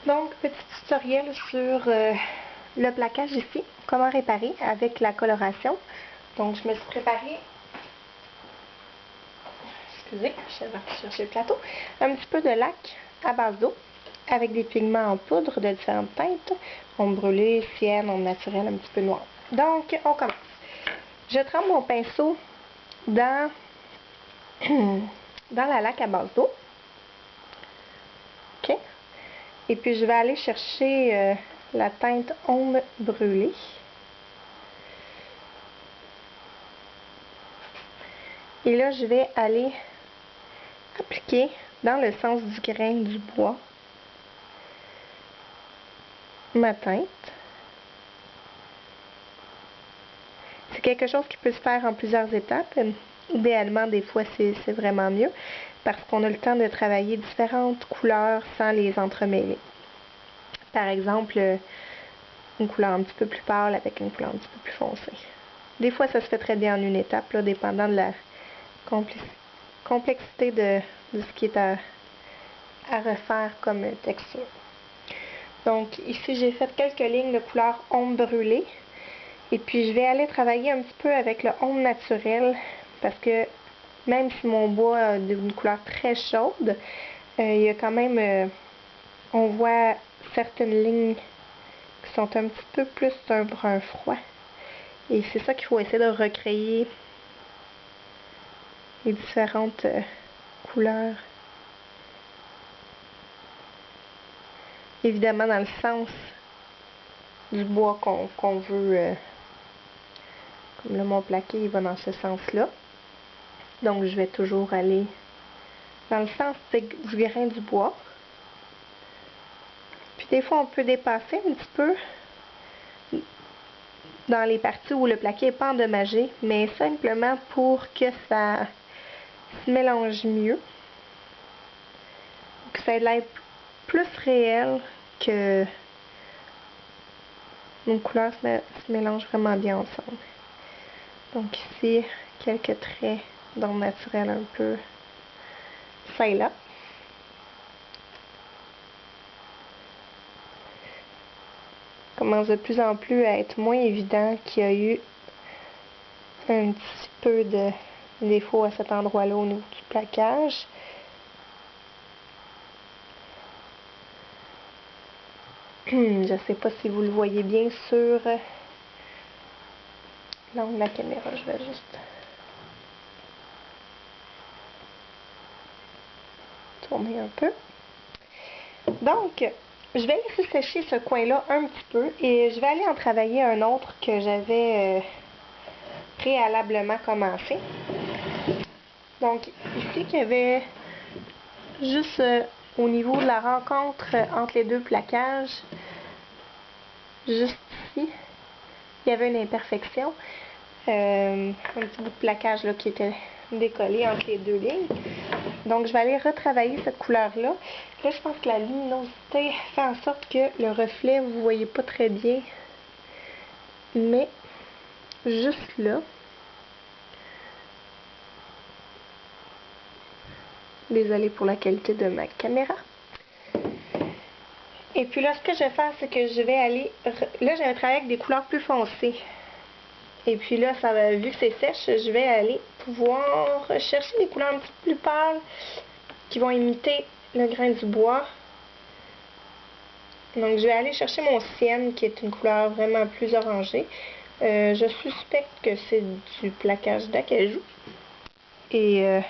Donc, petit tutoriel sur le plaquage ici, comment réparer avec la coloration. Donc, je me suis préparé, excusez, je vais partir chercher le plateau, un petit peu de lac à base d'eau avec des pigments en poudre de différentes teintes, ombre brûlée, sienne, ombre naturelle, un petit peu noir. Donc, on commence. Je trempe mon pinceau dans, dans la laque à base d'eau. OK? Et puis, je vais aller chercher la teinte ombre brûlée. Et là, je vais aller appliquer dans le sens du grain du bois ma teinte. C'est quelque chose qui peut se faire en plusieurs étapes. Idéalement, des fois, c'est vraiment mieux parce qu'on a le temps de travailler différentes couleurs sans les entremêler. Par exemple, une couleur un petit peu plus pâle avec une couleur un petit peu plus foncée. Des fois, ça se fait très bien en une étape, là, dépendant de la complexité de ce qui est à refaire comme texture. Donc, ici, j'ai fait quelques lignes de couleur ombre brûlée. Et puis, je vais aller travailler un petit peu avec le ombre naturel parce que même si mon bois a une couleur très chaude, il y a quand même, on voit certaines lignes qui sont un petit peu plus d'un brun froid. Et c'est ça qu'il faut essayer de recréer les différentes couleurs. Évidemment, dans le sens du bois qu'on veut. Comme là, mon plaqué, il va dans ce sens-là. Donc, je vais toujours aller dans le sens du grain du bois. Puis, des fois, on peut dépasser un petit peu dans les parties où le plaqué n'est pas endommagé, mais simplement pour que ça se mélange mieux. Que ça ait l'air plus réel que nos couleurs se mélangent vraiment bien ensemble. Donc ici, quelques traits d'ombre naturelle un peu ça et là. Commence de plus en plus à être moins évident qu'il y a eu un petit peu de défaut à cet endroit-là au niveau du plaquage. Je sais pas si vous le voyez bien sur l'angle de la caméra, je vais juste tourner un peu. Donc, je vais laisser sécher ce coin-là un petit peu et je vais aller en travailler un autre que j'avais préalablement commencé. Donc, ici, qu'il y avait juste au niveau de la rencontre entre les deux plaquages, juste ici, il y avait une imperfection. Un petit bout de plaquage là, qui était décollé entre les deux lignes. Donc, je vais aller retravailler cette couleur-là. Là, je pense que la luminosité fait en sorte que le reflet, vous ne voyez pas très bien. Mais, juste là. Désolée pour la qualité de ma caméra. Et puis là, ce que je vais faire, c'est que je vais aller... Là, j'avais travaillé avec des couleurs plus foncées. Et puis là, vu que c'est sèche, je vais aller pouvoir chercher des couleurs un petit peu plus pâles qui vont imiter le grain du bois. Donc, je vais aller chercher mon sienne, qui est une couleur vraiment plus orangée. Je suspecte que c'est du plaquage d'acajou. Et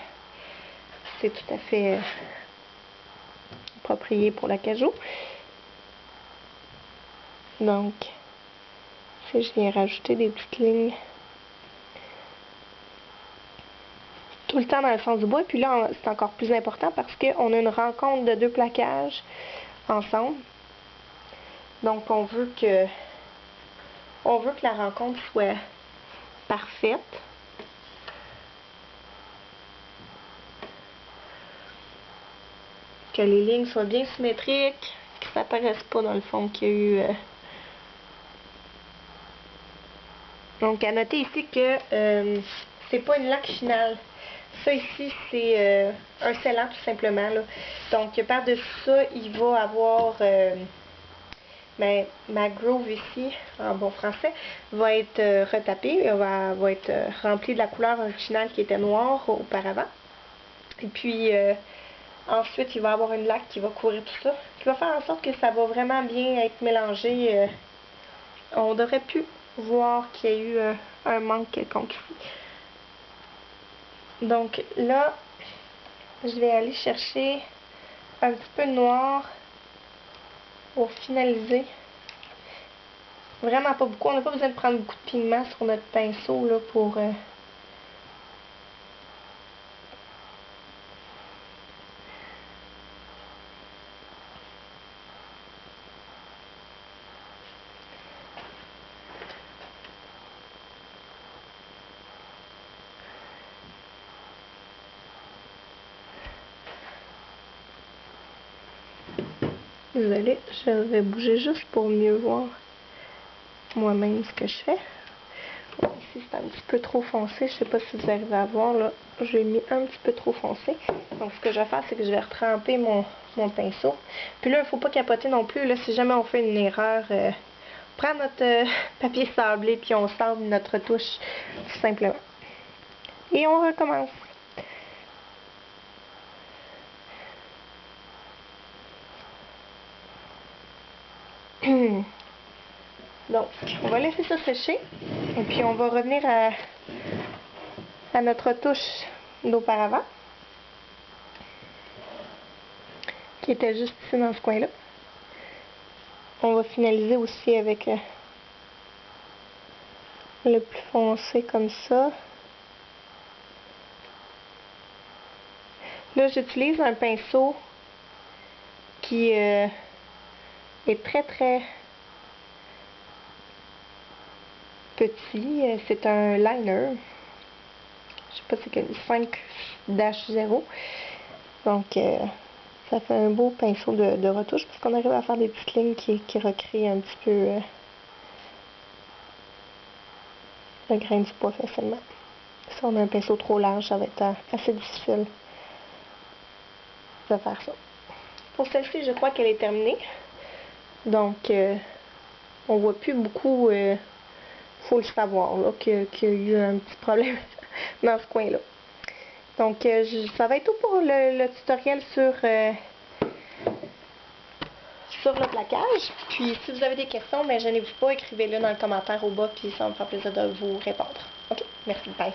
c'est tout à fait approprié pour l'acajou. Donc, je viens rajouter des petites lignes tout le temps dans le sens du bois. Et puis là, c'est encore plus important parce qu'on a une rencontre de deux plaquages ensemble. Donc, on veut que la rencontre soit parfaite. Que les lignes soient bien symétriques, que ça apparaisse pas dans le fond qu'il y a eu... Donc, à noter ici que c'est pas une laque finale. ça ici, c'est un scellant tout simplement, là. Donc, par-dessus ça, il va avoir... ma groove ici, en bon français, va être retapée, va être remplie de la couleur originale qui était noire auparavant. Et puis, ensuite, il va y avoir une laque qui va couvrir tout ça, qui va faire en sorte que ça va vraiment bien être mélangé. On devrait plus voir qu'il y a eu un manque quelconque ici. Donc là, je vais aller chercher un petit peu de noir pour finaliser. Vraiment pas beaucoup. On n'a pas besoin de prendre beaucoup de pigments sur notre pinceau là, pour... Désolée, je vais bouger juste pour mieux voir moi-même ce que je fais. Bon, ici, c'est un petit peu trop foncé. Je sais pas si vous arrivez à voir, là. J'ai mis un petit peu trop foncé. Donc, ce que je vais faire, c'est que je vais retremper mon pinceau. Puis là, il ne faut pas capoter non plus. Là, si jamais on fait une erreur, on prend notre papier sablé puis on sable notre touche, tout simplement. Et on recommence. Donc, on va laisser ça sécher. Et puis, on va revenir à notre touche d'auparavant, qui était juste ici dans ce coin-là. On va finaliser aussi avec le plus foncé comme ça. Là, j'utilise un pinceau qui est très très petit. C'est un liner. Je sais pas c'est quel, 5-0. Donc, ça fait un beau pinceau de retouche parce qu'on arrive à faire des petites lignes qui recréent un petit peu le grain du pois facilement. Si on a un pinceau trop large, ça va être assez difficile de faire ça. Pour celle-ci, je crois qu'elle est terminée. Donc, on voit plus beaucoup, faut le savoir, là, qu'il y a eu un petit problème dans ce coin-là. Donc, ça va être tout pour le tutoriel sur le plaquage. Puis, si vous avez des questions, ben, gênez-vous pas, écrivez-le dans le commentaire au bas, puis ça me fera plaisir de vous répondre. OK? Merci, bye.